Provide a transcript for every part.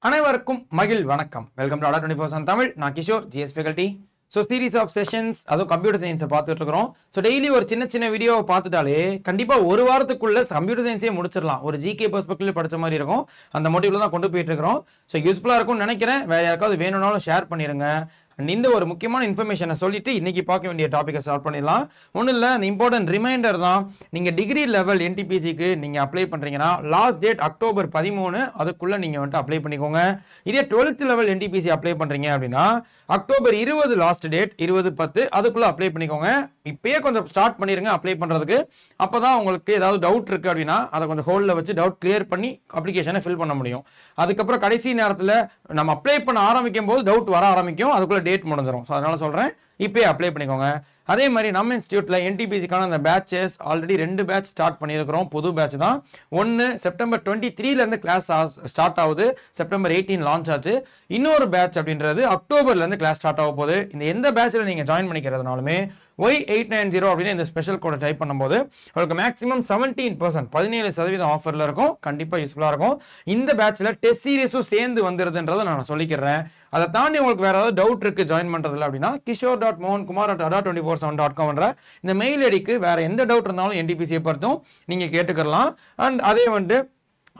அனைவருக்கும் மகிழ் வணக்கம். Welcome to ADA 24/7 Tamil. நான் Kishore, GS faculty. Series of sessions, அதுவும் கம்ப்யூட்டர் சயின்ஸை பார்த்துட்டு இருக்கிறோம். டெய்லி ஒரு சின்ன வீடியோவை பார்த்துட்டாலே கண்டிப்பாக ஒரு வாரத்துக்குள்ள கம்ப்யூட்டர் சயின்ஸே முடிச்சிடலாம். ஒரு ஜிகே பெர்ஸ்பெக்டிவ்ல படிச்ச மாதிரி இருக்கும். அந்த மோட்டிவ்ல தான் கொண்டு போயிட்டு இருக்கிறோம். யூஸ்ஃபுல்லாக இருக்கும்னு நினைக்கிறேன். வேற யாருக்காவது வேணும்னாலும் ஷேர் பண்ணிடுங்க. இந்த ஒரு முக்கியமான இன்ஃபர்மேஷனை சொல்லிட்டு இன்னைக்கு பார்க்க வேண்டிய டாப்பிக்கை ஸ்டார்ட் பண்ணிடலாம். ஒன்றும் இல்லை, இந்த இம்பார்ட்டன்ட் ரிமைண்டர் தான். நீங்கள் டிகிரி லெவல் என்டிபிசிக்கு நீங்கள் அப்ளை பண்ணுறீங்கன்னா லாஸ்ட் டேட் October 13, அதுக்குள்ளே நீங்கள் வந்துட்டு அப்ளை பண்ணிக்கோங்க. இதே 12th லெவல் என்டிபிசி அப்ளை பண்ணுறீங்க அப்படின்னா October 20 லாஸ்ட் டேட், 20/10 அதுக்குள்ளே அப்ளை பண்ணிக்கோங்க. இப்பயே கொஞ்சம் ஸ்டார்ட் பண்ணிடுங்க அப்ளை பண்ணுறதுக்கு. அப்போ தான் உங்களுக்கு ஏதாவது டவுட் இருக்குது அப்படின்னா அதை கொஞ்சம் ஹோல்டில் வச்சு டவுட் கிளியர் பண்ணி அப்ளிகேஷனை ஃபில் பண்ண முடியும். அதுக்கப்புறம் கடைசி நேரத்தில் நம்ம அப்ளை பண்ண ஆரம்பிக்கும் போது டவுட் வர ஆரம்பிக்கும். அதுக்குள்ளே டேட் முடிஞ்சிடும். அதனால சொல்கிறேன், இப்போயே அப்ளை பண்ணிக்கோங்க. அதே மாதிரி நம்ம இன்ஸ்டியூட்டில் என்டிபிசிக்கான அந்த பேட்சஸ் ஆல்ரெடி 2 பேட்ச் ஸ்டார்ட் பண்ணியிருக்கிறோம். புது பேட்ச் தான். ஒன்று September 23 கிளாஸ் ஸ்டார்ட் ஆகுது. September 18 லான்ச் ஆச்சு. இன்னொரு பேட்ச் அப்படின்றது அக்டோபர்லேருந்து கிளாஸ் ஸ்டார்ட் ஆக போகுது. இந்த எந்த பேட்சில் நீங்கள் ஜாயின் பண்ணிக்கிறதுனாலுமே Y890 அப்படின்னு இந்த ஸ்பெஷல் கோடை டைப் பண்ணும்போது உங்களுக்கு மேக்ஸிமம் 17% ஆஃபரில் இருக்கும். கண்டிப்பாக யூஸ்ஃபுல்லாக இருக்கும். இந்த பேட்சில் டெஸ்ட் சீரியஸும் சேர்ந்து வந்துருதுன்றதை நான் சொல்லிக்கிறேன். அதை தாண்டி உங்களுக்கு வேற ஏதாவது டவுட் இருக்கு ஜாயின் பண்றதுல அப்படின்னா kishore.mohankumar@ada247.com என்ற இந்த மெயில் ஐடிக்கு வேற எந்த டவுட் இருந்தாலும் என்டிபிசியை பொறுத்தும் நீங்க கேட்டுக்கலாம். அண்ட் அதே வந்து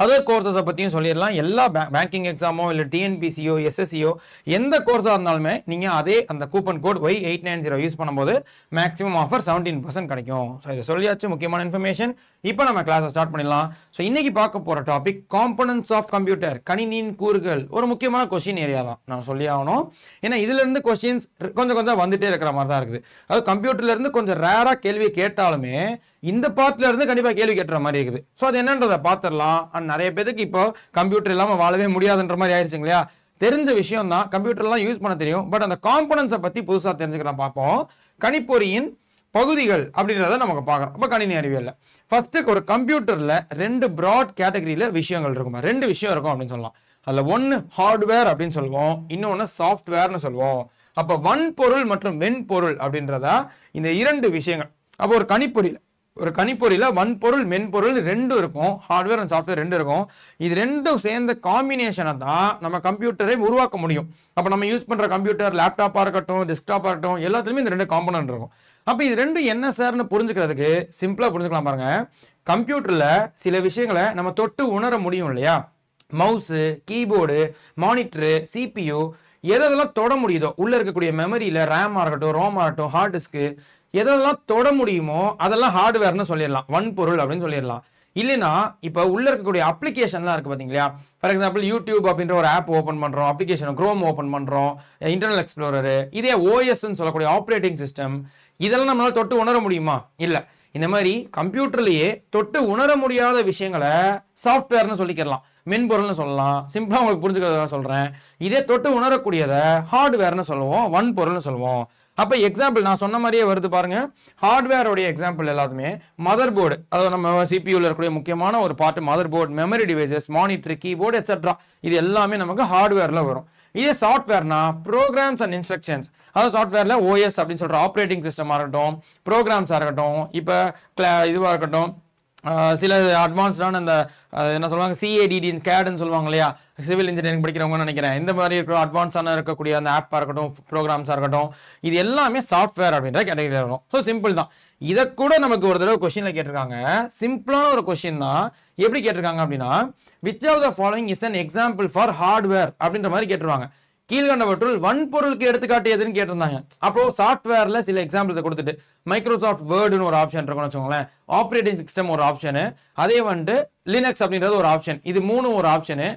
அதர் கோர்சஸை பற்றியும் சொல்லிடலாம். எல்லா பேங்கிங் எக்ஸாமோ இல்லை டிஎன்பிசியோ எஸ்எஸ்சியோ எந்த கோர்ஸாக இருந்தாலுமே நீங்கள் அதே அந்த கூப்பன் கோட் Y890 யூஸ் பண்ணும்போது மேக்ஸிமம் ஆஃபர் 17% கிடைக்கும். இதை சொல்லியாச்சு, முக்கியமான இன்ஃபர்மேஷன். இப்போ நம்ம கிளாஸை ஸ்டார்ட் பண்ணிடலாம். இன்னைக்கு பார்க்க போகிற டாபிக் காம்பனன்ட்ஸ் ஆஃப் கம்ப்யூட்டர், கணினியின் கூறுகள். ஒரு முக்கியமான கொஸ்டின் ஏரியா தான் நான் சொல்லி ஆகணும். ஏன்னா இதுலேருந்து கொஸ்டின்ஸ் கொஞ்சம் வந்துட்டே இருக்கிற மாதிரி தான் இருக்குது. அது கம்ப்யூட்டர்லேருந்து கொஞ்சம் ரேராக கேள்வி கேட்டாலுமே இந்த பார்ட்ல இருந்து கண்டிப்பாக கேள்வி கேட்டுற மாதிரி இருக்குது. அது என்னன்றதை பார்த்துடலாம். நிறைய பேருக்கு இப்போ கம்ப்யூட்டர் இல்லாமல் வாழவே முடியாதுன்ற மாதிரி ஆயிடுச்சு இல்லையா? தெரிஞ்ச விஷயம் தான், கம்ப்யூட்டர்லாம் யூஸ் பண்ண தெரியும். பட் அந்த காம்பனன்ட்ஸை பற்றி புதுசாக தெரிஞ்சுக்கலாம் பார்ப்போம். கணிப்பொறியின் பகுதிகள் அப்படின்றத நமக்கு பார்க்குறோம். இப்போ கணினி அறிவியல் ஃபர்ஸ்ட்டு ஒரு கம்ப்யூட்டரில் 2 ப்ராட் கேட்டகரியில் விஷயங்கள் இருக்கும். 2 விஷயம் இருக்கும் அப்படின்னு சொல்லலாம். அதில் ஒன்று ஹார்ட்வேர் அப்படின்னு சொல்லுவோம், இன்னொன்று சாஃப்ட்வேர்னு சொல்லுவோம். அப்போ வன்பொருள் மற்றும் வெண்பொருள் அப்படின்றதா இந்த 2 விஷயங்கள். அப்போ ஒரு கணிப்பொறியில் வன்பொருள் மென்பொருள் 2 இருக்கும். ஹார்ட்வேர் அண்ட் சாஃப்ட்வேர் 2 இருக்கும். இது 2 சேர்ந்த காம்பினேஷனை தான் நம்ம கம்ப்யூட்டரை உருவாக்க முடியும். அப்போ நம்ம யூஸ் பண்ணுற கம்ப்யூட்டர், லேப்டாப்பாக இருக்கட்டும், டெஸ்க்டாப்பாக இருக்கட்டும், எல்லாத்துலேயுமே இந்த 2 காம்பனன்ட் இருக்கும். அப்போ இது 2 என்ன சார்னு புரிஞ்சுக்கிறதுக்கு சிம்பிளாக புரிஞ்சுக்கலாம் பாருங்க. கம்ப்யூட்டரில் சில விஷயங்களை நம்ம தொட்டு உணர முடியும் இல்லையா? மவுஸு, கீபோர்டு, மானிட்டரு, CPU எதெல்லாம் தொட முடியுதோ, உள்ளே இருக்கக்கூடிய மெமரியில் ரேமாக இருக்கட்டும், ரோமாக இருக்கட்டும், ஹார்ட் டிஸ்க்கு எதெல்லாம் தொட முடியுமோ அதெல்லாம் ஹார்ட்வேர்னு சொல்லிடலாம், வன்பொருள் அப்படின்னு சொல்லிடலாம். இல்லைன்னா இப்போ உள்ள இருக்கக்கூடிய அப்ளிகேஷன்லாம் இருக்கு பார்த்தீங்களா? ஃபார் எக்ஸாம்பிள் யூடியூப் அப்படின்ற ஒரு ஆப் ஓப்பன் பண்ணுறோம், அப்ளிகேஷன் குரோம் ஓப்பன் பண்ணுறோம், இன்டர்னல் எக்ஸ்ப்ளோரரு, இதே OSன்னு சொல்லக்கூடிய ஆப்ரேட்டிங் சிஸ்டம், இதெல்லாம் நம்மளால தொட்டு உணர முடியுமா? இல்லை. இந்த மாதிரி கம்ப்யூட்டர்லேயே தொட்டு உணர முடியாத விஷயங்களை சாஃப்ட்வேர்னு சொல்லிக்கலாம், மென்பொருள்னு சொல்லலாம். சிம்பிளாக உங்களுக்கு புரிஞ்சுக்கிறதா சொல்கிறேன். இதே தொட்டு உணரக்கூடியதை ஹார்ட்வேர்னு சொல்லுவோம், வன்பொருள்னு சொல்லுவோம். அப்போ எக்ஸாம்பிள் நான் சொன்ன மாதிரியே வருது பாருங்க. ஹார்ட்வேரோடைய எக்ஸாம்பிள் எல்லாத்துமே மதர் போர்டு, அதாவது நம்ம CPUல இருக்கக்கூடிய முக்கியமான ஒரு part mother board, memory devices, monitor, keyboard etcetera, இது எல்லாமே நமக்கு ஹார்ட்வேர்ல வரும். இதே சாஃப்ட்வேர்னா ப்ரோக்ராம்ஸ் அண்ட் இன்ஸ்ட்ரக்ஷன்ஸ், அதாவது சாஃப்ட்வேர்ல OS அப்படின்னு சொல்ற ஆப்ரேட்டிங் சிஸ்டமாக இருக்கட்டும், ப்ரோக்ராம்ஸாக இருக்கட்டும், இப்போ இதுவாக இருக்கட்டும், சில அட்வான்ஸ்டான அந்த என்ன சொல்லுவாங்க CADD CADன்னு சொல்லுவாங்க இல்லையா, சிவில் இன்ஜினியரிங் படிக்கிறவங்கன்னு நினைக்கிறேன். இந்த மாதிரி இருக்கிற அட்வான்ஸான இருக்கக்கூடிய அந்த ஆப்பாக இருக்கட்டும், ப்ரோக்ராம்ஸாக இருக்கட்டும், இது எல்லாமே சாஃப்ட்வேர் அப்படின்ற கேட்டகரியில் வரும். சிம்பிள் தான். இதை கூட நமக்கு ஒரு தடவை கொஸ்டினில் கேட்டிருக்காங்க. சிம்பிளான ஒரு கொஸ்டின் தான். எப்படி கேட்டிருக்காங்க அப்படின்னா, which of the following is an example for hardware அப்படின்ற மாதிரி கேட்டிருவாங்க. கீழ்கண்டவற்றுள் வன்பொருளுக்கு எடுத்துக்காட்டு எதுன்னு கேட்டிருந்தாங்க. அப்போ சாஃப்ட்வேர்ல சில எக்ஸாம்பிள்ஸை கொடுத்துட்டு மைக்ரோசாஃப்ட் வேர்டுன்னு ஒரு ஆப்ஷன் இருக்கும்னு வச்சுக்கோங்களேன், ஆப்ரேட்டிங் சிஸ்டம் ஒரு ஆப்ஷனு, அதே வந்துட்டு லினக்ஸ் அப்படின்றது ஒரு ஆப்ஷன், இது 3 ஒரு ஆப்ஷனு,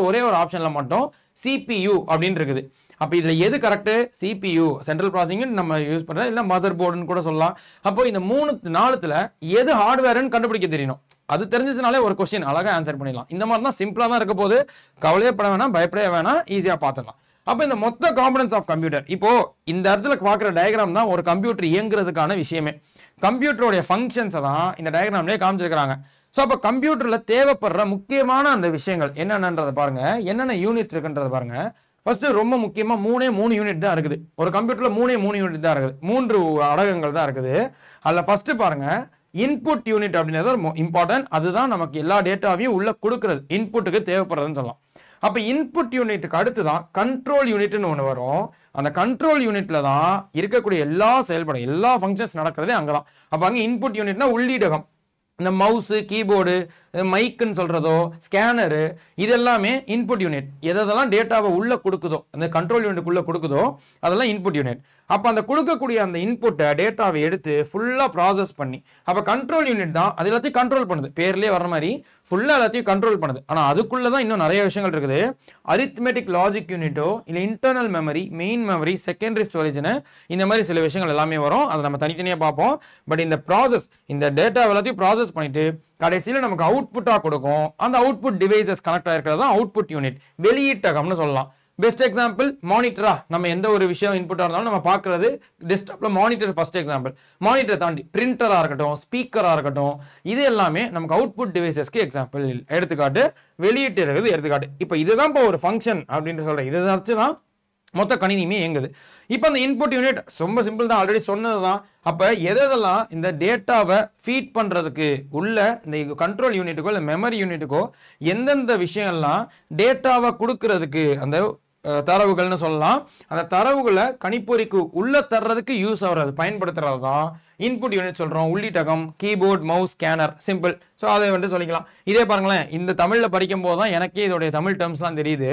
ஒரே ஒரு ஆப்ஷன்ல மட்டும் CPU அப்படின்னு இருக்குது. அப்போ இதுல எது கரெக்ட்? CPU சென்ட்ரல் ப்ராசஸிங் நம்ம யூஸ் பண்றது, இல்லை மதர் போர்டுன்னு கூட சொல்லலாம். அப்போ இந்த 4த்துல எது ஹார்ட்வேர்னு கண்டுபிடிக்க தெரியணும். அது தெரிஞ்சதுனாலே ஒரு கொஸ்டின் அழகா ஆன்சர் பண்ணிடலாம். இந்த மாதிரி தான் சிம்பிளா தான் இருக்க போது. கவலையே பட வேணாம், பயப்படவே வேணாம், ஈஸியா பார்த்துடலாம். அப்போ இந்த மொத்த காம்பனன்ட்ஸ் ஆஃப் கம்ப்யூட்டர், இப்போ இந்த இடத்துல பார்க்குற டயக்ராம் தான் ஒரு கம்ப்யூட்டர் இயங்குறதுக்கான விஷயமே. கம்ப்யூட்டருடைய ஃபங்க்ஷன்ஸை தான் இந்த டயக்ராம்லேயே காமிச்சிருக்கிறாங்க. அப்போ கம்ப்யூட்டரில் தேவைப்படுற முக்கியமான அந்த விஷயங்கள் என்னென்னன்றதை பாருங்க, என்னென்ன யூனிட் இருக்குன்றதை பாருங்க. ஃபர்ஸ்ட் ரொம்ப முக்கியமாக 3 யூனிட் தான் இருக்குது. ஒரு கம்ப்யூட்டரில் 3 யூனிட் தான் இருக்குது, 3 அடகங்கள் தான் இருக்குது. அதில் ஃபர்ஸ்ட் பாருங்க, இன்புட் யூனிட் அப்படின்றது இம்பார்ட்டன்ட். அதுதான் நமக்கு எல்லா டேட்டாவையும் உள்ள கொடுக்கறது, இன்புட்டுக்கு தேவைப்படுறதுன்னு சொல்லலாம். அப்போ இன்புட் யூனிட்டுக்கு அடுத்து தான் கண்ட்ரோல் யூனிட்னு ஒன்று வரும். அந்த கண்ட்ரோல் யூனிட்ல தான் இருக்கக்கூடிய எல்லா செயல்படும், எல்லா ஃபங்க்ஷன்ஸ் நடக்கிறதே அங்கே தான். அப்போ அங்கே இன்புட் யூனிட்னா உள்ளீடகம். இந்த மவுஸு, கீபோர்டு, மைக்குன்னு சொல்கிறதோ, ஸ்கேனரு, இது எல்லாமே இன்புட் யூனிட். எதெல்லாம் டேட்டாவை உள்ளே கொடுக்குதோ, அந்த கண்ட்ரோல் யூனிட்டுக்குள்ளே கொடுக்குதோ அதெல்லாம் இன்புட் யூனிட். அப்போ அந்த கொடுக்கக்கூடிய அந்த இன்புட்டை டேட்டாவை எடுத்து ஃபுல்லாக ப்ராசஸ் பண்ணி, அப்போ கண்ட்ரோல் யூனிட் தான் அது எல்லாத்தையும் கண்ட்ரோல் பண்ணுது. பேர்லேயே வர மாதிரி ஃபுல்லாக எல்லாத்தையும் கண்ட்ரோல் பண்ணுது. ஆனால் அதுக்குள்ளே தான் இன்னும் நிறைய விஷயங்கள் இருக்குது. அரித்மெட்டிக் லாஜிக் யூனிட்டோ இல்லை internal memory, main memory, secondary ஸ்டோரேஜ்னு இந்த மாதிரி சில விஷயங்கள் எல்லாமே வரும். அதை நம்ம தனித்தனியாக பார்ப்போம். பட் இந்த ப்ராசஸ், இந்த டேட்டா எல்லாத்தையும் ப்ராசஸ் பண்ணிட்டு கடைசியில் நமக்கு அவுட்புட்டாக கொடுக்கும். அந்த அவுட்புட் டிவைசஸ் கனெக்ட் ஆகிருக்கிறது தான் அவுட்புட் யூனிட், வெளியீட்டகம்னு சொல்லலாம். பெஸ்ட் எக்ஸாம்பிள் மானிட்டரா. நம்ம எந்த ஒரு விஷயம் இன்புட்டாக இருந்தாலும் நம்ம பார்க்குறது டெஸ்க்டாப்பில் மானிட்டர் ஃபர்ஸ்ட் எக்ஸாம்பிள். மானிட்டரை தாண்டி பிரிண்டராக இருக்கட்டும், ஸ்பீக்கராக இருக்கட்டும், இது எல்லாமே நமக்கு அவுட்புட் டிவைசஸ்க்கு எக்ஸாம்பிள். எடுத்துக்காட்டு வெளியீட்டு இருக்குது எடுத்துக்காட்டு. இப்போ இதுதான் இப்போ ஒரு ஃபங்க்ஷன் அப்படின்னு சொல்கிறேன். இதை வச்சு தான் மொத்த கணினியுமே இயங்குது. இப்போ அந்த இன்புட் யூனிட் ரொம்ப சிம்பிள் தான், ஆல்ரெடி சொன்னது தான். அப்போ எதெல்லாம் இந்த டேட்டாவை ஃபீட் பண்ணுறதுக்கு உள்ள இந்த கண்ட்ரோல் யூனிட்டுக்கோ இல்லை மெமரி யூனிட்டுக்கோ எந்தெந்த விஷயம்லாம் டேட்டாவை கொடுக்கறதுக்கு அந்த தரவுகள்னு சொல்லலாம், அந்த தரவுகளை கணிப்பொறிக்கு உள்ள தர்றதுக்கு யூஸ் ஆகிறது, பயன்படுத்துறது தான் இன்புட் யூனிட் சொல்கிறோம். உள்ளீட்டகம், keyboard, mouse, scanner, simple. So அதை வந்து சொல்லிக்கலாம். இதே பாருங்களேன், இந்த தமிழில் படிக்கும் போது தான் எனக்கே இதோடைய தமிழ் டேர்ம்ஸ்லாம் தெரியுது.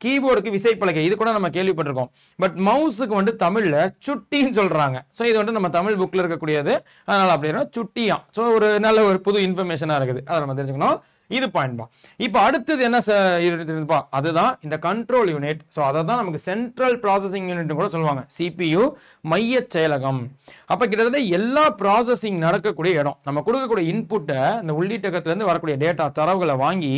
கீபோர்டுக்கு விசைப்பலகை, இது கூட நம்ம கேள்விப்பட்டிருக்கோம். பட் மவுஸுக்கு வந்து தமிழில் சுட்டின்னு சொல்கிறாங்க. ஸோ இது வந்து நம்ம தமிழ் புக்கில் இருக்கக்கூடியது, அதனால் அப்படின்னா சுட்டியா. ஸோ ஒரு நல்ல ஒரு புது இன்ஃபர்மேஷனாக இருக்குது, அதை நம்ம தெரிஞ்சுக்கணும். இது பாயிண்ட் பா. இப்போ அடுத்தது என்ன இருக்குப்பா, அதுதான் இந்த கண்ட்ரோல் யூனிட். ஸோ அதை தான் நமக்கு சென்ட்ரல் ப்ராசஸிங் யூனிட் கூட சொல்லுவாங்க, CPU, மைய செயலகம். அப்போ கிட்டத்தட்ட எல்லா ப்ராசஸிங் நடக்கக்கூடிய இடம். நம்ம கொடுக்கக்கூடிய இன்புட்டை, இந்த உள்ளீட்டகத்திலேருந்து வரக்கூடிய டேட்டா தரவுகளை வாங்கி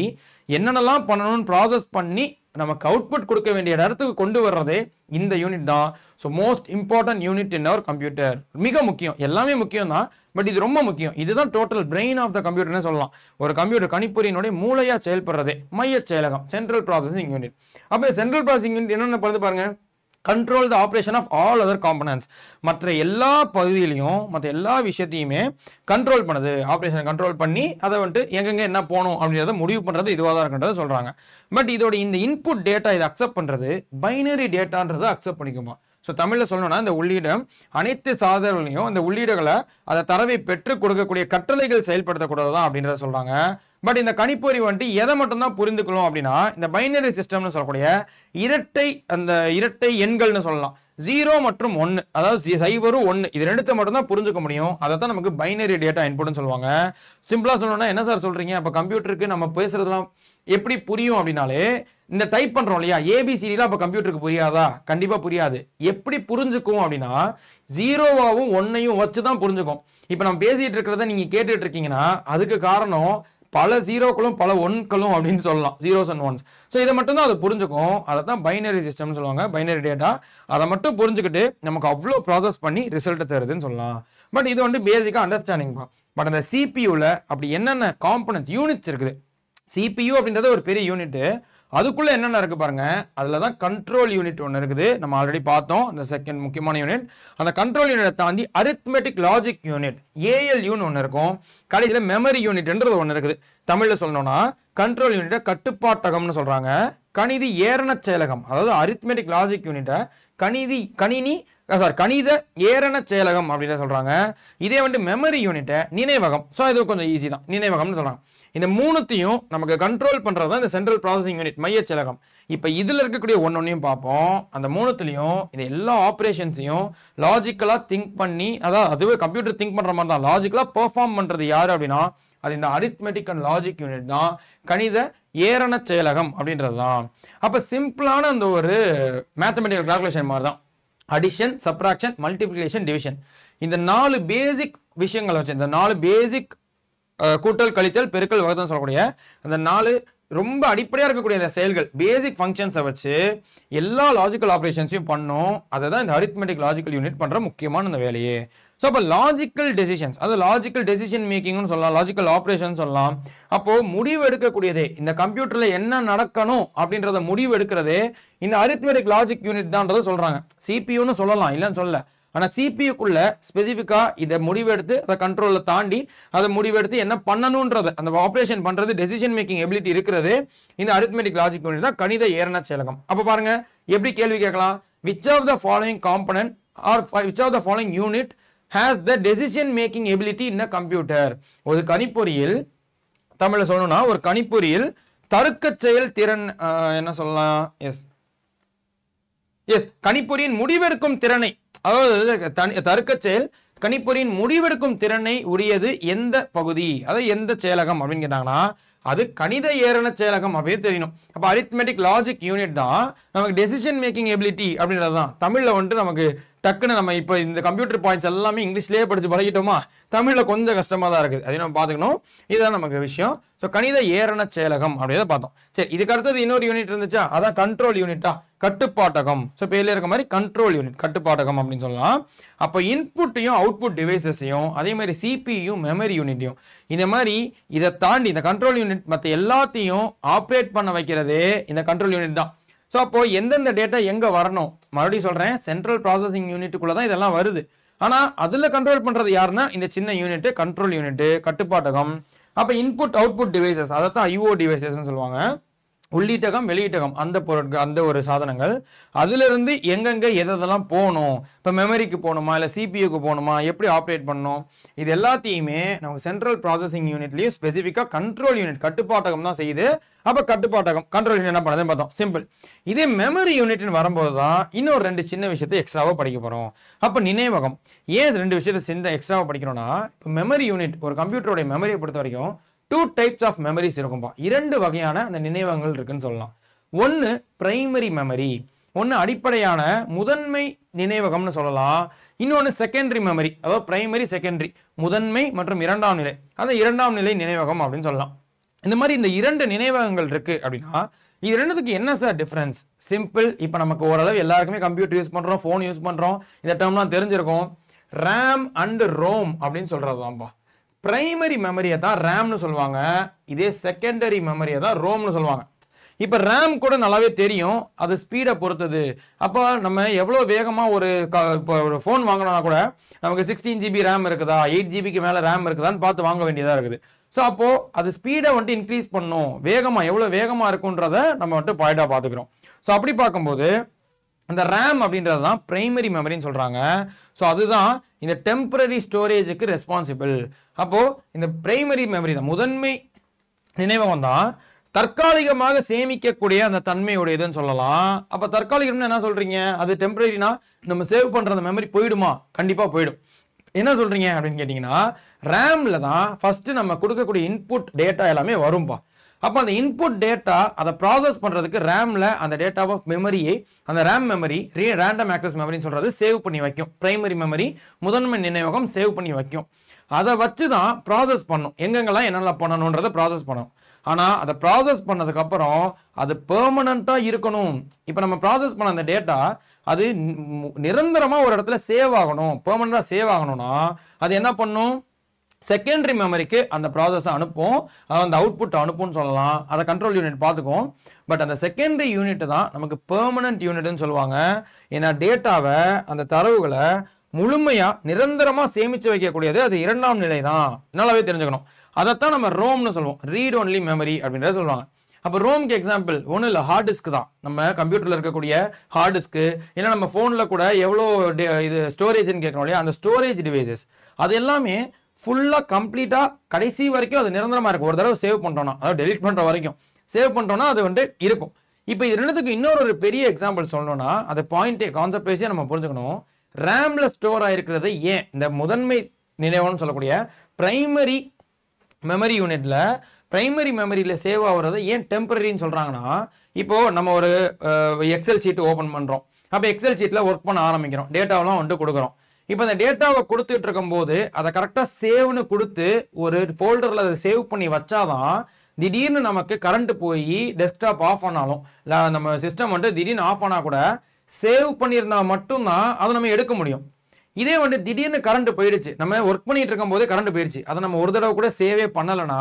என்னென்னலாம் பண்ணணும்னு ப்ராசஸ் பண்ணி நமக்கு அவுட்புட் கொடுக்க வேண்டிய இடத்துக்கு கொண்டு வர்றதே இந்த யூனிட் தான். So most important unit in our computer. மிக முக்கியம், எல்லாமே முக்கியம் தான், பட் இது ரொம்ப முக்கியம். இதுதான் டோட்டல் பிரெயின் ஆஃப் த கம்ப்யூட்டர்னு சொல்லலாம். ஒரு கம்ப்யூட்டர் கணிப்பொறியினுடைய மூளையா செயல்படுறதே மைய செயலகம், சென்ட்ரல் ப்ராசஸிங் யூனிட். அப்போ சென்ட்ரல் ப்ராசஸிங் யூனிட் என்னென்ன பண்ணுது பாருங்க, control the operation of all other components. மற்ற எல்லா பகுதியிலையும் மற்ற எல்லா விஷயத்தையுமே கண்ட்ரோல் பண்ணுது. ஆப்ரேஷனை கண்ட்ரோல் பண்ணி அதை வந்துட்டு எங்கெங்கே என்ன போகணும் அப்படின்றத முடிவு பண்ணுறது இதுவாக தான் இருக்குன்றதை சொல்கிறாங்க. பட் இதோட இந்த இன்புட் டேட்டா இதை அக்செப்ட் பண்ணுறது பைனரி டேட்டான்றதை அக்செப்ட் பண்ணிக்குமா. ஸோ தமிழில் சொல்லணும்னா இந்த உள்ளீடம் அனைத்து சாதனங்களையும் இந்த உள்ளீடுகளை அதை தரவை பெற்று கொடுக்கக்கூடிய கட்டளைகள் செயல்படுத்தக்கூடாது தான் அப்படின்றத சொல்கிறாங்க. பட் இந்த கணிப்பொறி வந்துட்டு எதை மட்டும்தான் புரிந்துக்கணும் அப்படின்னா, இந்த பைனரி சிஸ்டம்னு சொல்லக்கூடிய இரட்டை எண்கள்னு சொல்லலாம். 0 மற்றும் 1, அதாவது 0 1, இது ரெண்டுத்தை மட்டும்தான் புரிஞ்சுக்க முடியும். அதை தான் நமக்கு பைனரி டேட்டா இன்புட்னு சொல்லுவாங்க. சிம்பிளாக சொல்லணும்னா என்ன சார் சொல்கிறீங்க, அப்போ கம்ப்யூட்டருக்கு நம்ம பேசுறதுலாம் எப்படி புரியும் அப்படின்னாலே, இந்த டைப் பண்ணுறோம் இல்லையா, ஏபிசிடிலாம் அப்போ கம்ப்யூட்டருக்கு புரியாதா? கண்டிப்பாக புரியாது. எப்படி புரிஞ்சுக்கும் அப்படின்னா, 0வாவும் 1ஐயும் வச்சு தான் புரிஞ்சுக்கும். இப்போ நம்ம பேசிகிட்டு இருக்கிறத நீங்கள் கேட்டுட்டு இருக்கீங்கன்னா அதுக்கு காரணம் பல 0க்களும் பல 1க்களும் அப்படின்னு சொல்லலாம், 0s and 1s. ஸோ இதை மட்டும் தான் அது புரிஞ்சுக்கும். அதை தான் பைனரி சிஸ்டம்னு சொல்லுவாங்க, பைனரி டேட்டா. அதை மட்டும் புரிஞ்சுக்கிட்டு நமக்கு அவ்வளோ ப்ராசஸ் பண்ணி ரிசல்ட் தருதுன்னு சொல்லலாம். பட் இது வந்து பேசிக்காக அண்டர்ஸ்டாண்டிங் தான். பட் அந்த சிபியூவில் அப்படி என்னென்ன காம்பனன்ட்ஸ் யூனிட்ஸ் இருக்குது. CPU அப்படின்றது ஒரு பெரிய யூனிட்டு, அதுக்குள்ள என்னென்ன இருக்கு பாருங்க. அதுல தான் கண்ட்ரோல் யூனிட் ஒன்று இருக்குது, நம்ம ஆல்ரெடி பார்த்தோம். அந்த செகண்ட் முக்கியமான யூனிட். அந்த கண்ட்ரோல் யூனிட்டை தாண்டி அரித்மெட்டிக் லாஜிக் யூனிட், ALUன்னு ஒன்று இருக்கும். கடைசியில் மெமரி யூனிட்ன்றது ஒன்று இருக்குது. தமிழில் சொல்லணும்னா கண்ட்ரோல் யூனிட்டை கட்டுப்பாட்டகம்னு சொல்றாங்க. கணித ஏரண செயலகம், அதாவது அரித்மெட்டிக் லாஜிக் யூனிட்டை கணித ஏரண செயலகம் அப்படின்னு சொல்றாங்க. இதே வந்து மெமரி யூனிட்டை நினைவகம். ஸோ இது கொஞ்சம் ஈஸி தான், நினைவகம்னு சொல்றாங்க. இந்த மூணுத்தையும் நமக்கு கண்ட்ரோல் பண்றது தான் இந்த சென்ட்ரல் ப்ராசஸிங் யூனிட், மைய செயலகம். இப்போ இதில் இருக்கக்கூடிய ஒன்னொன்னையும் பார்ப்போம். அந்த மூணுத்துலையும் இந்த எல்லா ஆப்ரேஷன்ஸையும் லாஜிக்கலாக திங்க் பண்ணி, அதாவது அதுவே கம்ப்யூட்டர் திங்க் பண்ணுற மாதிரி தான் லாஜிக்கலாக பெர்ஃபார்ம் பண்ணுறது யார் அப்படின்னா, அது இந்த அரித்மெட்டிக் அண்ட் லாஜிக் யூனிட் தான், கணித ஏரண செயலகம் அப்படின்றது தான். அப்போ சிம்பிளான அந்த ஒரு மேத்தமெட்டிக்கல் கால்குலேஷன் மாதிரி தான். அடிஷன், சப்ராக்ஷன், மல்டிப்ளிகேஷன், டிவிஷன், இந்த 4 பேசிக் விஷயங்களை வச்சு, இந்த 4 பேசிக் கூட்டல், கழித்தல், பெருக்கல், வகுத்தல் சொல்லக்கூடிய அந்த 4 ரொம்ப அடிப்படையாக இருக்கக்கூடிய அந்த செயல்கள், பேசிக் ஃபங்க்ஷன்ஸை வச்சு எல்லா லாஜிக்கல் ஆப்ரேஷன்ஸையும் பண்ணும். அதை தான் இந்த அரித்மெட்டிக் லாஜிக்கல் யூனிட் பண்ணுற முக்கியமான அந்த வேலையே. ஸோ அப்போ லாஜிக்கல் டெசிஷன்ஸ், அது லாஜிக்கல் டெசிஷன் மேக்கிங்னு சொல்லலாம், லாஜிக்கல் ஆப்ரேஷன் சொல்லலாம். அப்போது முடிவு எடுக்கக்கூடியதே, இந்த கம்ப்யூட்டரில் என்ன நடக்கணும் அப்படின்றத முடிவு எடுக்கிறதே இந்த அரித்மெட்டிக் லாஜிக் யூனிட் தான்றதை சொல்கிறாங்க. சிபியூன்னு சொல்லலாம், இல்லைன்னு சொல்ல. ஆனா சிபியூக்குள்ள ஸ்பெசிஃபிக்கா இதை முடிவெடுத்து அதை கண்ட்ரோல்ல தாண்டி அதை முடிவெடுத்து என்ன பண்ணணும்ன்றது அந்த ஆபரேஷன் பண்றது டெசிஷன் மேக்கிங் எபிலிட்டி இருக்கிறது இந்த அரித்மெட்டிக் லாஜிக் யூனிட் தான் கணித ஏரண செயலகம். அப்ப பாருங்க எப்படி கேள்வி கேட்கலாம், which of the following component or which of the following unit has the decision making ability in a computer. ஒரு கணிப்பொறியில் தமிழ்ல சொல்லணும்னா ஒரு கணிப்பொறியில் தர்க்க செயல் திறன் என்ன சொல்லலாம், எஸ் கணிப்பொறியின் முடிவெடுக்கும் திறனை, அதாவது தர்க்க செயல் கணிப்பொறியின் முடிவெடுக்கும் திறனை உரியது எந்த பகுதி, அதாவது எந்த செயலகம் அப்படின்னு கேட்டாங்கன்னா அது கணித ஏரண செயலகம் அப்படின்னு தெரியணும். அப்ப அரித்மெட்டிக் லாஜிக் யூனிட் தான் நமக்கு டெசிஷன் மேக்கிங் எபிலிட்டி அப்படின்றது தான். தமிழ்ல வந்துட்டு நமக்கு டக்குன்னு நம்ம இப்போ இந்த கம்ப்யூட்டர் பாயிண்ட்ஸ் எல்லாமே இங்கிலீஷ்லேயே படிச்சு பழகிட்டோமா, தமிழில் கொஞ்சம் கஷ்டமாக தான் இருக்குது, அதையும் நம்ம பார்த்துக்கணும். இதுதான் நமக்கு விஷயம். ஸோ கணித ஏரண செயலகம் அப்படின்றத பார்த்தோம். சரி, இதுக்கு அடுத்தது இன்னொரு யூனிட் இருந்துச்சா, அதான் கண்ட்ரோல் யூனிட்டா, கட்டுப்பாட்டகம். ஸோ பேர்ல இருக்க மாதிரி கண்ட்ரோல் யூனிட் கட்டுப்பாட்டகம் அப்படின்னு சொல்லலாம். அப்போ இன்புட்டையும் அவுட்புட் டிவைசஸையும் அதே மாதிரி சிபியும் மெமரி யூனிட்டையும் இந்த மாதிரி இதை தாண்டி இந்த கண்ட்ரோல் யூனிட் மற்ற எல்லாத்தையும் ஆப்ரேட் பண்ண வைக்கிறதே இந்த கண்ட்ரோல் யூனிட் தான். ஸோ அப்போ எந்தெந்த டேட்டா எங்க வரணும், மறுபடியும் சொல்றேன், சென்ட்ரல் ப்ராசஸிங் யூனிட்டுக்குள்ள தான் இதெல்லாம் வருது. ஆனா அதுல கண்ட்ரோல் பண்றது யாருன்னா இந்த சின்ன யூனிட் கண்ட்ரோல் யூனிட் கட்டுப்பாட்டகம். அப்ப இன்புட் அவுட்புட் டிவைசஸ், அதைத்தான் ஐஓ டிவைசஸ் சொல்லுவாங்க, உள்ளீட்டகம் வெளியீட்டகம் அந்த பொருட்கள் அந்த ஒரு சாதனங்கள், அதுல இருந்து எங்கெங்க எதெல்லாம் போகணும், இப்போ மெமரிக்கு போகணுமா இல்லை சிபியூக்கு போகணுமா, எப்படி ஆப்ரேட் பண்ணணும், இது எல்லாத்தையுமே நமக்கு சென்ட்ரல் ப்ராசஸிங் யூனிட்லயும் ஸ்பெசிஃபிக்காக கண்ட்ரோல் யூனிட் கட்டுப்பாட்டகம் தான் செய்யுது. அப்போ கட்டுப்பாட்டகம் கண்ட்ரோல் யூனிட் என்ன பண்ணதுன்னு பார்த்தோம், சிம்பிள். இதே மெமரி யூனிட்னு வரும்போது தான் இன்னொரு ரெண்டு சின்ன விஷயத்தை எக்ஸ்ட்ராவாக படிக்க போகிறோம். அப்போ நினைவகம், ஏன் ரெண்டு விஷயத்தை சின்ன எக்ஸ்ட்ராவாக படிக்கணும்னா, இப்போ மெமரி யூனிட் ஒரு கம்ப்யூட்டரோட மெமரியை பொறுத்த வரைக்கும் 2 types of memories இருக்கும்பா, 2 வகையான அந்த நினைவகங்கள் இருக்குன்னு சொல்லலாம். ஒன்னு பிரைமரி மெமரி, ஒன்னு அடிப்படையான முதன்மை நினைவகம்னு சொல்லலாம். இன்னொன்னு செகண்டரி மெமரி, அதாவது பிரைமரி செகண்டரி முதன்மை மற்றும் இரண்டாம் நிலை, அந்த இரண்டாம் நிலை நினைவகம் அப்படின்னு சொல்லலாம். இந்த மாதிரி இந்த 2 நினைவகங்கள் இருக்கு அப்படின்னா இது ரெண்டுத்துக்கு என்ன சார் டிஃபரன்ஸ்? சிம்பிள். இப்போ நமக்கு ஓரளவு எல்லாருக்குமே கம்ப்யூட்டர் யூஸ் பண்றோம், ஃபோன் யூஸ் பண்றோம், இந்த டேர்ம்லாம் தெரிஞ்சிருக்கும். ரேம் அண்ட் ரோம் அப்படின்னு சொல்றதுதான்பா. பிரைமரி மெமரியை தான் ரேம்னு சொல்லுவாங்க, இதே செகண்டரி மெமரியை தான் ரோம்னு சொல்லுவாங்க. இப்போ ரேம் கூட நல்லாவே தெரியும், அது ஸ்பீடை பொறுத்தது. அப்போ நம்ம எவ்வளோ வேகமாக இப்போ ஒரு ஃபோன் வாங்கினா கூட நமக்கு 16 GB ரேம் இருக்குதா, 8 GBக்கு மேலே ரேம் இருக்குதான்னு பார்த்து வாங்க வேண்டியதாக இருக்குது. ஸோ அப்போது அது ஸ்பீடை வந்துட்டு இன்க்ரீஸ் பண்ணும், வேகமாக எவ்வளோ வேகமாக இருக்குன்றத நம்ம வந்துட்டு பாயிண்டாக பார்த்துக்கிறோம். ஸோ அப்படி பார்க்கும்போது அந்த ரேம் அப்படின்றது தான் பிரைமரி மெமரின்னு சொல்கிறாங்க. ஸோ அதுதான் இந்த டெம்பரரி ஸ்டோரேஜுக்கு ரெஸ்பான்சிபிள். அப்போது இந்த பிரைமரி மெமரி தான் முதன்மை நினைவகம் தான் தற்காலிகமாக சேமிக்கக்கூடிய அந்த தன்மையுடையதுன்னு சொல்லலாம். அப்போ தற்காலிகம்னு என்ன சொல்கிறீங்க, அது டெம்பரரினா நம்ம சேவ் பண்ணுற அந்த மெமரி போயிடுமா? கண்டிப்பாக போயிடும். என்ன சொல்கிறீங்க அப்படின்னு கேட்டிங்கன்னா, ரேமில் தான் ஃபஸ்ட்டு நம்ம கொடுக்கக்கூடிய இன்புட் டேட்டா எல்லாமே வரும்பா. அப்போ அந்த இன்புட் டேட்டா அதை ப்ராசஸ் பண்ணுறதுக்கு ரேமில் அந்த டேட்டா ஆஃப் மெமரியை அந்த ரேம் மெமரி ரேண்டம் ஆக்சஸ் மெமரின்னு சொல்கிறது சேவ் பண்ணி வைக்கும். பிரைமரி மெமரி முதன்மை நினைவகம் சேவ் பண்ணி வைக்கும். அதை வச்சு தான் ப்ராசஸ் பண்ணும், எங்கெங்கெல்லாம் என்னெல்லாம் பண்ணணுன்றதை ப்ராசஸ் பண்ணும். ஆனால் அதை ப்ராசஸ் பண்ணதுக்கப்புறம் அது பெர்மனண்ட்டாக இருக்கணும். இப்போ நம்ம ப்ராசஸ் பண்ண அந்த டேட்டா அது நிரந்தரமாக ஒரு இடத்துல சேவ் ஆகணும், பெர்மனண்ட்டாக சேவ் ஆகணும்னா அது என்ன பண்ணும், செகண்டரி மெமரிக்கு அந்த ப்ராசஸை அனுப்பும், அந்த அவுட்புட் அனுப்பும்னு சொல்லலாம். அதை கண்ட்ரோல் யூனிட் பார்த்துக்கும். பட் அந்த செகண்டரி யூனிட் தான் நமக்கு பெர்மனன்ட் யூனிட்னு சொல்லுவாங்க. ஏன்னா டேட்டாவை அந்த தரவுகளை முழுமையாக நிரந்தரமாக சேமித்து வைக்கக்கூடியது அது இரண்டாம் நிலை தான், நல்லாவே தெரிஞ்சுக்கணும். அதைத்தான் நம்ம ரோம்னு சொல்லுவோம், ரீட் ஒன்லி மெமரி அப்படின்றத சொல்லுவாங்க. அப்போ ரோம்க்கு எக்ஸாம்பிள் ஒன்றும் இல்லை, ஹார்ட் டிஸ்க் தான். நம்ம கம்ப்யூட்டரில் இருக்கக்கூடிய ஹார்ட் டிஸ்க்கு, ஏன்னா நம்ம ஃபோனில் கூட எவ்வளோ இது ஸ்டோரேஜ்னு கேட்கணும் இல்லையா, அந்த ஸ்டோரேஜ் டிவைசஸ் அது எல்லாமே ஃபுல்லாக கம்ப்ளீட்டாக கடைசி வரைக்கும் அது நிரந்தரமாக இருக்கும். ஒரு தடவை சேவ் பண்ணுறோன்னா, அதாவது டெலிட் பண்ணுற வரைக்கும் சேவ் பண்ணுறோன்னா அது வந்துட்டு இருக்கும். இப்போ இது ரெண்டுத்துக்கு இன்னொரு பெரிய எக்ஸாம்பிள் சொல்லணும்னா அந்த பாயிண்ட்டே கான்செப்ட் பேசியே நம்ம புரிஞ்சுக்கணும். ரேமில் ஸ்டோர் ஆகிருக்கிறது ஏன் இந்த முதன்மை நினைவுன்னு சொல்லக்கூடிய பிரைமரி மெமரி யூனிட்ல பிரைமரி மெமரியில் சேவ் ஆகுறதை ஏன் டெம்பரரின்னு சொல்கிறாங்கன்னா, இப்போது நம்ம ஒரு எக்ஸல் ஷீட் ஓப்பன் பண்ணுறோம், அப்போ எக்ஸல் ஷீட்டில் ஒர்க் பண்ண ஆரம்பிக்கிறோம், டேட்டாவெலாம் வந்துட்டு கொடுக்குறோம். இப்போ அந்த டேட்டாவை கொடுத்துட்டு இருக்கும்போது அதை கரெக்டாக சேவ்னு கொடுத்து ஒரு ஃபோல்டரில் அதை சேவ் பண்ணி வச்சாதான் திடீர்னு நமக்கு கரண்ட் போய் டெஸ்க்டாப் ஆஃப் ஆனாலும் இல்லை நம்ம சிஸ்டம் வந்துட்டு திடீர்னு ஆஃப் ஆனால் கூட சேவ் பண்ணியிருந்தா மட்டும்தான் அதை நம்ம எடுக்க முடியும். இதே வந்துட்டு திடீர்னு கரண்ட் போயிடுச்சு, நம்ம ஒர்க் பண்ணிட்டு இருக்கும் போதே கரண்ட் போயிடுச்சு, அதை நம்ம ஒரு தடவை கூட சேவே பண்ணலைன்னா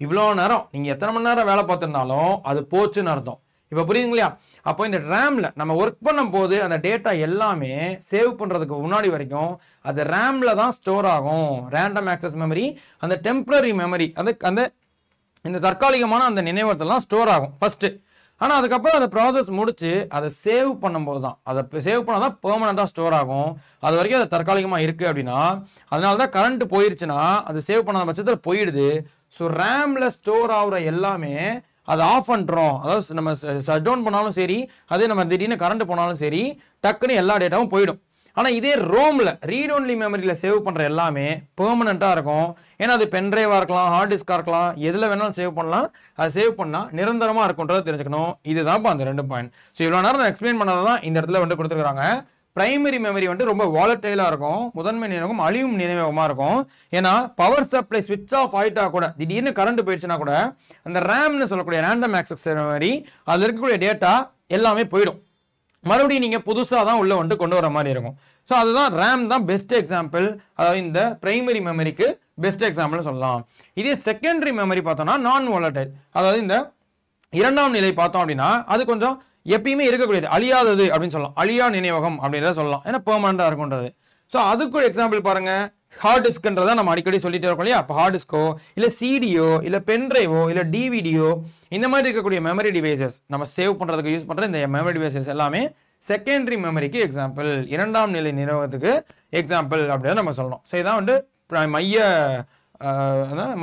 இவ்வளோ நேரம் நீங்கள் எத்தனை மணி நேரம் வேலை பார்த்துருந்தாலும் அது போச்சுன்னு அர்த்தம். இப்போ புரியுதுங்களா? அப்போ இந்த ரேம்ல நம்ம ஒர்க் பண்ணும் போது அந்த டேட்டா எல்லாமே சேவ் பண்றதுக்கு முன்னாடி வரைக்கும் அது ரேம்ல தான் ஸ்டோர் ஆகும். ரேண்டம் ஆக்சஸ் மெமரி, அந்த டெம்பரரி மெமரி, அந்த இந்த தற்காலிகமான அந்த நினைவகத்தெல்லாம் ஸ்டோர் ஆகும் ஃபர்ஸ்ட். ஆனால் அதுக்கப்புறம் அந்த ப்ராசஸ் முடிச்சு அதை சேவ் பண்ணும்போது தான், அதை சேவ் பண்ணால் தான் பெர்மனண்டாக ஸ்டோர் ஆகும். அது வரைக்கும் அது தற்காலிகமாக இருக்குது அப்படின்னா, அதனால தான் கரண்ட் போயிருச்சுன்னா அது சேவ் பண்ணாத பட்சத்தில் போயிடுது. ஸோ ரேமில் ஸ்டோர் ஆகுற எல்லாமே அதை ஆஃப் பண்ணுறோம், அதாவது நம்ம ஷட் டவுன் பண்ணாலும் சரி, அதே நம்ம திடீர்னு கரண்ட் போனாலும் சரி, டக்குன்னு எல்லா டேட்டாவும் போயிடும். ஆனால் இதே ரோமில் ரீட் ஒன்லி மெமரியில் சேவ் பண்ணுற எல்லாமே பெர்மனண்ட்டாக இருக்கும். ஏன்னா அது பென்ட்ரைவாக இருக்கலாம், ஹார்ட் டிஸ்காக இருக்கலாம், எதில் வேணாலும் சேவ் பண்ணலாம். அது சேவ் பண்ணால் நிரந்தரமாக இருக்குன்றதை தெரிஞ்சுக்கணும். இதுதான் அந்த 2 பாயிண்ட். ஸோ இவ்வளோ நேரம் நான் எக்ஸ்பிளைன் பண்ணதை தான் இந்த இடத்துல கொடுத்துருக்காங்க. பிரைமரி மெமரி ரொம்ப வாலட்டைலாக இருக்கும், முதன்மை நினைவகம் அழியும் நினைவகமாக இருக்கும். ஏன்னா பவர் சப்ளை ஸ்விட்ச் ஆஃப் ஆகிட்டா கூட, திடீர்னு கரண்ட் போயிடுச்சுன்னா கூட அந்த ரேம்னு சொல்லக்கூடிய ரேண்டம் ஆக்சஸ் மெமரி அதில் இருக்கக்கூடிய டேட்டா எல்லாமே போயிடும். மறுபடியும் நீங்கள் புதுசாக தான் உள்ள கொண்டு வர மாதிரி இருக்கும். ஸோ அதுதான் ரேம் தான் பெஸ்ட் எக்ஸாம்பிள். அதாவது இந்த பிரைமரி மெமரிக்கு பெஸ்ட் எக்ஸாம்பிள்னு சொல்லலாம். இதே செகண்டரி மெமரி பார்த்தோம்னா நான் வாலட்டைல், அதாவது இந்த 2ஆம் நிலை பார்த்தோம் அப்படின்னா அது கொஞ்சம் எப்பயுமே இருக்கக்கூடியது, அழியாதது அப்படின்னு சொல்லலாம். அழியா நினைவகம் அப்படின்றத சொல்லலாம், ஏன்னா பெர்மனண்டாக இருக்குன்றது. ஸோ அதுக்கு ஒரு எக்ஸாம்பிள் பாருங்க, ஹார்ட் டிஸ்க்ன்றதை நம்ம அடிக்கடி சொல்லிட்டு இருக்கோம் இல்லையா? அப்போ ஹார்ட் டிஸ்கோ இல்லை சிடியோ இல்லை பென்ட்ரைவோ இல்லை டிவிடியோ இந்த மாதிரி இருக்கக்கூடிய மெமரி டிவைசஸ் நம்ம சேவ் பண்ணுறதுக்கு யூஸ் பண்ணுற இந்த மெமரி டிவைசஸ் எல்லாமே செகண்டரி மெமரிக்கு எக்ஸாம்பிள், 2ஆம் நிலை நினைவகத்துக்கு எக்ஸாம்பிள் அப்படின்னு நம்ம சொல்லணும். ஸோ இதான்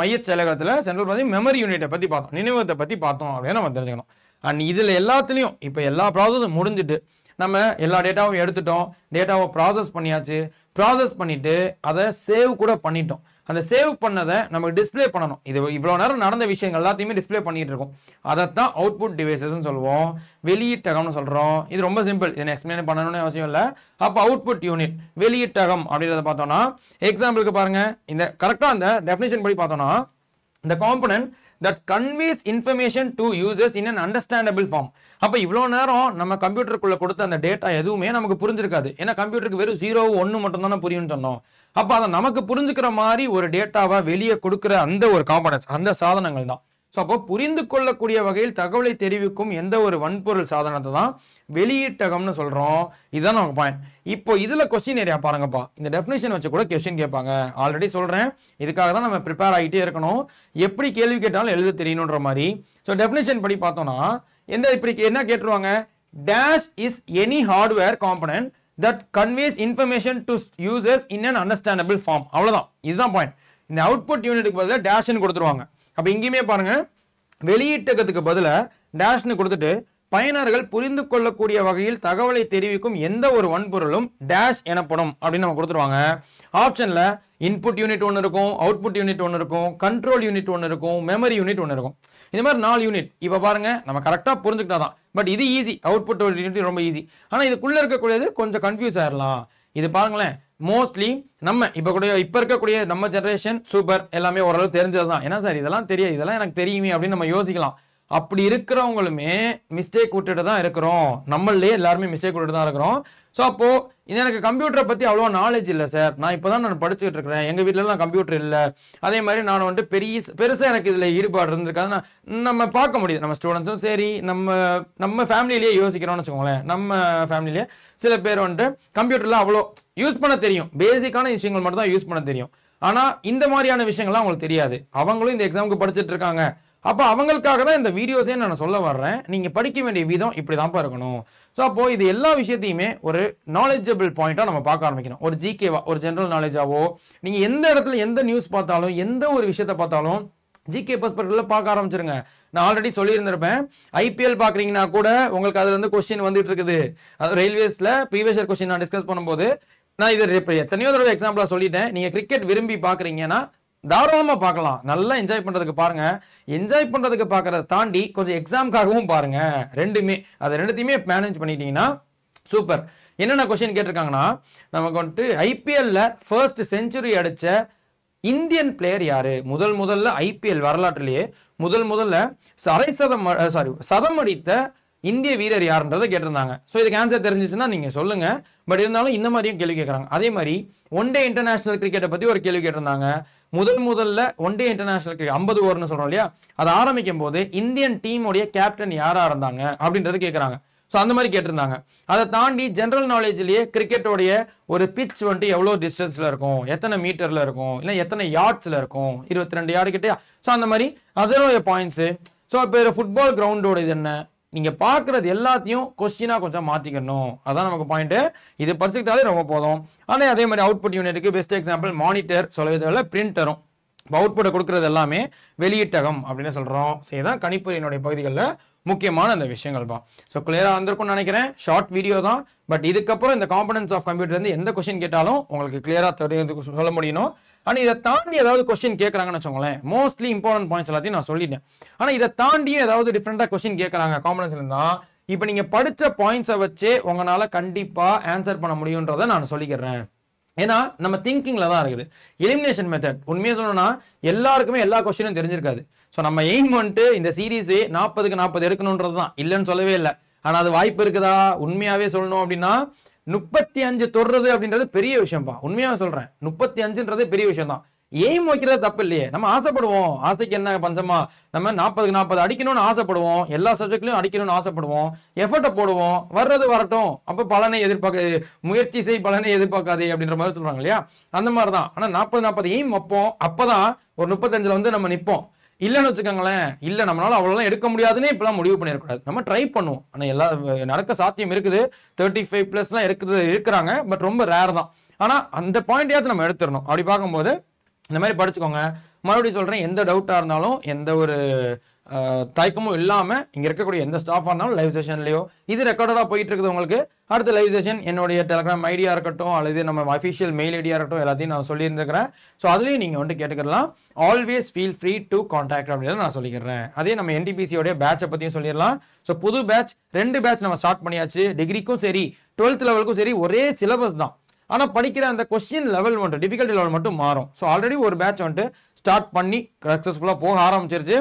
மைய செயலகத்தில் சென்ட்ரல் ப்ராசஸிங் மெமரி யூனிட்டை பற்றி பார்த்தோம், நினைவகத்தை பற்றி பார்த்தோம் அப்படின்னு நம்ம தெரிஞ்சுக்கணும். அண்ட் இதில் எல்லாத்துலேயும் இப்போ எல்லா ப்ராசஸும் முடிஞ்சுட்டு நம்ம எல்லா டேட்டாவும் எடுத்துட்டோம், டேட்டாவை ப்ராசஸ் பண்ணியாச்சு, ப்ராசஸ் பண்ணிவிட்டு அதை சேவ் கூட பண்ணிட்டோம். அந்த சேவ் பண்ணதை நமக்கு டிஸ்பிளே பண்ணணும். இது இவ்வளோ நேரம் நடந்த விஷயங்கள் எல்லாத்தையுமே டிஸ்பிளே பண்ணிட்டு இருக்கோம். அதைத்தான் அவுட்புட் டிவைசஸ்ன்னு சொல்லுவோம், வெளியீட்டகம்னு சொல்கிறோம். இது ரொம்ப சிம்பிள், இதை எக்ஸ்பிளைன் பண்ணணும்னு அவசியம் இல்லை. அப்போ அவுட்புட் யூனிட் வெளியீட்டகம் அப்படின்றத பார்த்தோம்னா எக்ஸாம்பிளுக்கு பாருங்கள், இந்த கரெக்டாக அந்த டெஃபினேஷன் படி பார்த்தோம்னா the component that conveys information to users in an understandable form. அப்போ இவ்வளோ நேரம் நம்ம கம்ப்யூட்டருக்குள்ளே கொடுத்த அந்த டேட்டா எதுவுமே நமக்கு புரிஞ்சிருக்காது. ஏன்னா கம்ப்யூட்டருக்கு வெறும் 0 1 மட்டும் தானே புரியும்னு சொன்னோம். அப்போ அதை நமக்கு புரிஞ்சுக்கிற மாதிரி ஒரு டேட்டாவை வெளியே கொடுக்குற அந்த ஒரு காம்பனன்ட்ஸ், அந்த சாதனங்கள் தான். ஸோ அப்போ புரிந்து கொள்ளக்கூடிய வகையில் தகவலை தெரிவிக்கும் எந்த ஒரு வன்பொருள் சாதனத்தை தான் வெளியீட்டகம்னு சொல்கிறோம். இதுதான் நமக்கு பாயிண்ட். இப்போ இதில் கொஸ்டின் ஏரியா பாருங்கப்பா, இந்த டெஃபினேஷன் வச்சு கூட கொஸ்டின் கேட்பாங்க. ஆல்ரெடி சொல்கிறேன், இதுக்காக தான் நம்ம ப்ரிப்பேர் ஆகிட்டே இருக்கணும், எப்படி கேள்வி கேட்டாலும் எழுத தெரியணுன்ற மாதிரி. ஸோ டெஃபினேஷன் படி பார்த்தோம்னா இப்படி என்ன கேட்டுருவாங்க, dash is any hardware component that conveys information to users in an understandable form. அவ்வளவுதான், இதுதான் பாயிண்ட். இந்த அவுட்புட் யூனிட்டுக்கு பதிலா டேஷ்னு கொடுத்துருவாங்க. அப்ப இங்கேயுமே பாருங்க, வெளியீட்டகத்துக்கு பதிலா டேஷ்னு கொடுத்துட்டு பயனர்கள் புரிந்து கொள்ளக்கூடிய வகையில் தகவலை தெரிவிக்கும் எந்த ஒரு வன்பொருளும் டேஷ் எனப்படும் அப்படின்னு நம்ம கொடுத்துருவாங்க. ஆப்ஷன்ல இன்புட் யூனிட் ஒன்று இருக்கும், அவுட்புட் யூனிட் ஒன்று இருக்கும், கண்ட்ரோல் யூனிட் ஒன்று இருக்கும், மெமரி யூனிட் ஒன்று இருக்கும். இந்த மாதிரி 4 யூனிட். இப்போ பாருங்க, நம்ம கரெக்டாக புரிஞ்சுக்கிட்டாதான். பட் இது ஈஸி, அவுட்புட் யூனிட் ரொம்ப ஈஸி. ஆனால் இதுக்குள்ளே இருக்கக்கூடியது கொஞ்சம் கன்ஃபியூஸ் ஆயிடலாம். இது பாருங்களேன், மோஸ்ட்லி நம்ம இப்போ இருக்கக்கூடிய நம்ம ஜென்ரேஷன் சூப்பர், எல்லாமே ஓரளவு தெரிஞ்சது தான். ஏன்னா சார் இதெல்லாம் தெரியாது, இதெல்லாம் எனக்கு தெரியுமே அப்படின்னு நம்ம யோசிக்கலாம். அப்படி இருக்கிறவங்களுமே மிஸ்டேக் விட்டுட்டு தான் இருக்கிறோம். நம்மளே எல்லாருமே மிஸ்டேக் விட்டுட்டு தான் இருக்கிறோம். ஸோ அப்போ எனக்கு கம்ப்யூட்டரை பற்றி அவ்வளோ நாலேஜ் இல்லை சார், நான் இப்போ தான் படிச்சுக்கிட்டு இருக்கிறேன், எங்கள் வீட்டிலலாம் கம்ப்யூட்டர் இல்லை. அதே மாதிரி நான் பெருசாக எனக்கு இதில் ஈடுபாடு இருந்திருக்காது. நம்ம பார்க்க முடியுது, நம்ம ஸ்டூடெண்ட்ஸும் சரி, நம்ம ஃபேமிலியிலேயே யோசிக்கிறோம்னு வச்சுக்கோங்களேன். நம்ம ஃபேமிலியிலே சில பேர் கம்ப்யூட்டர்லாம் அவ்வளோ யூஸ் பண்ண தெரியும், பேசிக்கான விஷயங்கள் மட்டும் தான் யூஸ் பண்ண தெரியும். ஆனால் இந்த மாதிரியான விஷயங்கள்லாம் அவங்களுக்கு தெரியாது. அவங்களும் இந்த எக்ஸாமுக்கு படிச்சுட்டு இருக்காங்க. அப்போ அவங்களுக்காக தான் இந்த வீடியோஸே நான் சொல்ல வர்றேன். நீங்கள் படிக்க வேண்டிய விதம் இப்படி தான்ப்பா இருக்கணும். ஸோ அப்போ இது எல்லா விஷயத்தையுமே ஒரு நாலேஜபிள் பாயிண்டாக நம்ம பார்க்க ஆரம்பிக்கணும். ஒரு ஜிகேவா, ஒரு ஜென்ரல் நாலேஜாவோ, நீங்கள் எந்த இடத்துல எந்த நியூஸ் பார்த்தாலும், எந்த ஒரு விஷயத்தை பார்த்தாலும் ஜிகே பெர்ஸ்பெக்டிவ்ல பார்க்க ஆரம்பிச்சிருங்க. நான் ஆல்ரெடி சொல்லியிருந்திருப்பேன், ஐபிஎல் பார்க்குறீங்கன்னா கூட உங்களுக்கு அதுல இருந்து கொஸ்டின் வந்துட்டு இருக்குது. அது ரயில்வேஸில் ப்ரீவியஸ் இயர் கொஸ்டின் நான் டிஸ்கஸ் பண்ணும்போது நான் இது எத்தனையோ தடவை எக்ஸாம்பிளாக சொல்லிட்டேன். நீங்கள் கிரிக்கெட் விரும்பி பார்க்குறீங்கன்னா தாராளமாக பார்க்கலாம், நல்லா என்ஜாய் பண்ணுறதுக்கு பாருங்க. என்ஜாய் பண்ணுறதுக்கு பார்க்கறத தாண்டி கொஞ்சம் எக்ஸாமுக்காகவும் பாருங்க. அது ரெண்டுத்தையுமே மேனேஜ் பண்ணிட்டீங்கன்னா சூப்பர். என்னென்ன கொஸ்டின் கேட்டிருக்காங்கன்னா, நமக்கு ஐபிஎல்ல ஃபர்ஸ்ட் செஞ்சுரி அடிச்ச இந்தியன் பிளேயர் யாரு? முதல்ல ஐபிஎல் வரலாற்றிலேயே முதல்ல சதம் அடித்த இந்திய வீரர் யாருன்றதை கேட்டிருந்தாங்க. ஸோ இதுக்கு ஆன்சர் தெரிஞ்சிச்சுன்னா நீங்க சொல்லுங்க. பட் இருந்தாலும் இந்த மாதிரியும் கேள்வி கேட்குறாங்க. அதே மாதிரி ஒன் டே இன்டர்நேஷனல் கிரிக்கெட்டை பற்றி ஒரு கேள்வி கேட்டிருந்தாங்க. முதல்ல ஒன் டே இன்டர்நேஷனல் 50 ஓவர்னு சொல்றோம் இல்லையா, அதை ஆரம்பிக்கும் போது இந்தியன் டீமுடைய கேப்டன் யாரா இருந்தாங்க அப்படின்றது கேட்கறாங்க. ஸோ அந்த மாதிரி கேட்டிருந்தாங்க. அதை தாண்டி ஜென்ரல் நாலேஜ்லயே கிரிக்கெட்டோடைய ஒரு பிட்ச் வந்துட்டு எவ்வளோ டிஸ்டன்ஸ்ல இருக்கும், எத்தனை மீட்டர்ல இருக்கும், இல்லை எத்தனை யார்ட்ஸ்ல இருக்கும், 22 யார்டு கிட்டயா. ஸோ அந்த மாதிரி அதனுடைய பாயிண்ட்ஸு. ஸோ இப்போ ஃபுட்பால் கிரவுண்டோட இது என்ன, நீங்க பாக்குறது எல்லாத்தையும் கொஸ்டினா கொஞ்சம் மாத்திக்கணும். அதான் நமக்கு பாயிண்ட். இது படிச்சுக்கிட்டாலே ரொம்ப போதும். ஆனா அதே மாதிரி அவுட்புட் யூனிட்டுக்கு பெஸ்ட் எக்ஸாம்பிள் மானிட்டர் சொல்லவே தேவையில்ல, பிரிண்டரும். அவுட்புட்டை கொடுக்கறது எல்லாமே வெளியீட்டகம் அப்படின்னு சொல்றோம். ஸோ இதான் கணிப்பொறியினுடைய பகுதிகளில் முக்கியமான அந்த விஷயங்கள் தான். ஸோ கிளியராக வந்திருக்கும்னு நினைக்கிறேன். ஷார்ட் வீடியோ தான், பட் இதுக்கப்புறம் இந்த காம்பனன்ஸ் ஆஃப் கம்ப்யூட்டர் இருந்து எந்த கொஸ்டின் கேட்டாலும் உங்களுக்கு கிளியராக தெரிஞ்சு சொல்ல முடியும். ஆனால் இதை தாண்டி ஏதாவது கொஸ்டின் கேட்குறாங்கன்னு வச்சுக்கோங்களேன், மோஸ்ட்லி இம்பார்ட்டன்ட் பாயிண்ட்ஸ் எல்லாத்தையும் நான் சொல்லிட்டேன். ஆனால் இதை தாண்டியும் ஏதாவது டிஃப்ரெண்டாக கொஸ்டின் கேட்குறாங்க காம்பனன்ஸ்ல இருந்தா, இப்போ நீங்க படிச்ச பாயிண்ட்ஸை வச்சே உங்களால கண்டிப்பா ஆன்சர் பண்ண முடியுன்றதை நான் சொல்லிக்கிறேன். ஏன்னா நம்ம திங்கிங்ல தான் இருக்குது. எலிமினேஷன் மெத்தட் உண்மையாக சொல்லணும்னா எல்லாருக்குமே எல்லா கொஸ்டினும் தெரிஞ்சிருக்காது. ஸோ நம்ம எய்ம் வந்துட்டு இந்த சீரீஸே 40க்கு 40 எடுக்கணுன்றது தான், இல்லைன்னு சொல்லவே இல்லை. ஆனால் அது வாய்ப்பு இருக்குதா உண்மையாவே சொல்லணும் அப்படின்னா 35 தொடுறது அப்படின்றது பெரிய விஷயம்ப்பா. உண்மையாக சொல்றேன், 35ன்றது பெரிய விஷயம் தான். எய்ம் வைக்கிறது தப்பு இல்லையே. நம்ம ஆசைப்படுவோம், ஆசைக்கு என்ன பஞ்சமா, நம்ம 40க்கு 40 அடிக்கணும்னு ஆசைப்படுவோம், எல்லா சப்ஜெக்ட்லையும் அடிக்கணும்னு ஆசைப்படுவோம், எஃபர்ட்டை போடுவோம், வர்றது வரட்டும், அப்போ பலனை எதிர்பார்க்க, முயற்சி செய் பலனை எதிர்பார்க்காதே அப்படின்ற மாதிரி சொல்றாங்க இல்லையா, அந்த மாதிரி தான். ஆனால் 40 எய்ம் வைப்போம், அப்பதான் ஒரு 35ல் வந்து நம்ம நிற்போம். இல்லைன்னு வச்சுக்கோங்களேன், இல்லை நம்மளால அவ்வளோலாம் எடுக்க முடியாதுன்னு இப்பெல்லாம் முடிவு பண்ணிடக்கூடாது. நம்ம ட்ரை பண்ணுவோம். ஆனால் எல்லா நடக்க சாத்தியம் இருக்குது. 35+லாம் இருக்கிறாங்க, பட் ரொம்ப ரேர் தான். ஆனால் அந்த பாயிண்டையாச்சும் நம்ம எடுத்துடணும். அப்படி பார்க்கும்போது இந்த மாதிரி படிச்சுக்கோங்க. மறுபடியும் சொல்றேன், எந்த டவுட்டா இருந்தாலும் எந்த ஒரு தயக்கமும் இல்லாம இங்க இருக்கக்கூடிய எந்த ஸ்டாஃபா இருந்தாலும் லைவ் செஷன்லயோ, இது ரெக்கார்டடா போயிட்டு இருக்குது உங்களுக்கு. அடுத்த லைவ் செஷன் என்னுடைய டெலிகிராம் ஐடியா இருக்கட்டும், அல்லது நம்ம அஃபிஷியல் மெயில் ஐடியா இருக்கட்டும், எல்லாத்தையும் நான் சொல்லியிருந்துக்கிறேன். ஸோ அதுலேயும் நீங்கள் வந்து கேட்டுக்கலாம். Always feel free to contact அப்படின்னு நான் சொல்லிக்கிறேன். அதே நம்ம என்டிபிசியோடைய பேட்சை பற்றியும் சொல்லிடலாம். ஸோ புது பேட்ச் 2 பேட்ச் நம்ம ஸ்டார்ட் பண்ணியாச்சு. டிகிரிக்கும் சரி 12th லெவலுக்கும் சரி ஒரே சிலபஸ் தான். ஆனால் படிக்கிற அந்த கொஸ்டின் லெவல் மட்டும், டிஃபிகல்ட்டி லெவல் மட்டும் மாறும். ஸோ ஆல்ரெடி ஒரு பேட்ச் வந்துட்டு ஸ்டார்ட் பண்ணி சக்ஸஸ்ஃபுல்லாக போக ஆரம்பிச்சிருச்சு.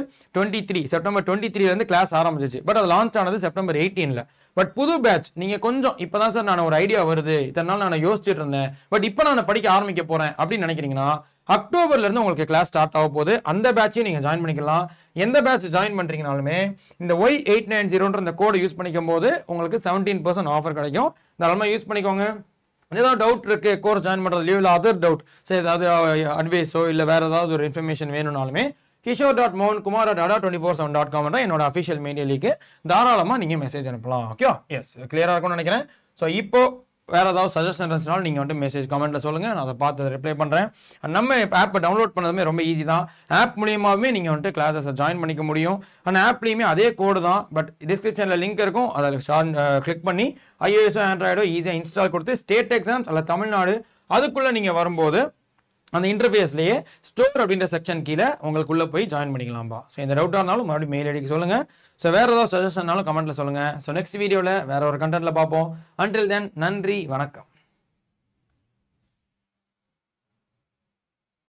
செப்டம்பர் 23 கிளாஸ் ஆரம்பிச்சிச்சு. பட் அது லான்ச் ஆனது செப்டம்பர் 18. பட் புது பேட்ச் நீங்கள் கொஞ்சம் இப்போதான் சார் நான் ஒரு ஐடியா வருது, இத்தனை நாள் நான் யோசிச்சுட்டு இருந்தேன், பட் இப்போ நான் படிக்க ஆரம்பிக்க போறேன் அப்படின்னு நினைக்கிறீங்கன்னா அக்டோபர்ல இருந்து உங்களுக்கு கிளாஸ் ஸ்டார்ட் ஆக போகுது. அந்த பேட்சையும் நீங்க ஜாயின் பண்ணிக்கலாம். எந்த பேட்ச் ஜாயின் பண்றீங்கனாலுமே இந்த Y890 இந்த கோடை யூஸ் பண்ணிக்கும் போது உங்களுக்கு 17% ஆஃபர் கிடைக்கும். தாராளமா யூஸ் பண்ணிக்கோங்க. ஏதாவது டவுட் இருக்கு கோர்ஸ் ஜாயின் பண்றதுலயோ, இல்லை அதர் டவுட், சரி ஏதாவது அட்வைஸோ இல்லை வேற ஏதாவது ஒரு இன்ஃபர்மேஷன் வேணும்னாலுமே kishore.mohan kumar@24/7.com என்னோட அஃபிஷியல் மெயிலுக்கு தாராளமா நீங்க மெசேஜ் அனுப்பலாம். ஓகே, எஸ் கிளியரா இருக்கும்னு நினைக்கிறேன். ஸோ இப்போ வேற ஏதாவது சஜஷன் இருந்துச்சுனாலும் நீங்க வந்து மெசேஜ் கமெண்ட்ல சொல்லுங்க, நான் அதை பார்த்து ரிப்ளை பண்றேன். நம்ம ஆப்பை டவுன்லோட் பண்ணதுமே ரொம்ப ஈஸி தான். ஆப் மூலியமாவே நீங்க வந்துட்டு கிளாஸஸ் ஜாயின் பண்ணிக்க முடியும். அந்த ஆப்லயுமே அதே கோடு தான், பட் டிஸ்கிரிப்ஷன்ல லிங்க் இருக்கும், அதை கிளிக் பண்ணி iOS ஆண்ட்ராய்டோ ஈஸியாக இன்ஸ்டால் கொடுத்து ஸ்டேட் எக்ஸாம்ஸ் அல்ல தமிழ்நாடு அதுக்குள்ள நீங்க வரும்போது அந்த இன்டர்ஃபேஸ்லேயே ஸ்டோர் அப்படின்ற செக்ஷன் கீழே உங்களுக்குள்ள போய் ஜாயின் பண்ணிக்கலாம்பா. ஸோ இந்த டவுட்டாக இருந்தாலும் மறுபடியும் மெயில் ஐடிக்கு சொல்லுங்க. ஸோ வேற ஏதாவது சஜஷன்னாலும் கமெண்ட்ல சொல்லுங்க. ஸோ நெக்ஸ்ட் வீடியோவில் வேற ஒரு கண்டென்ட்ல பார்ப்போம். அன்டில் தென் நன்றி, வணக்கம்.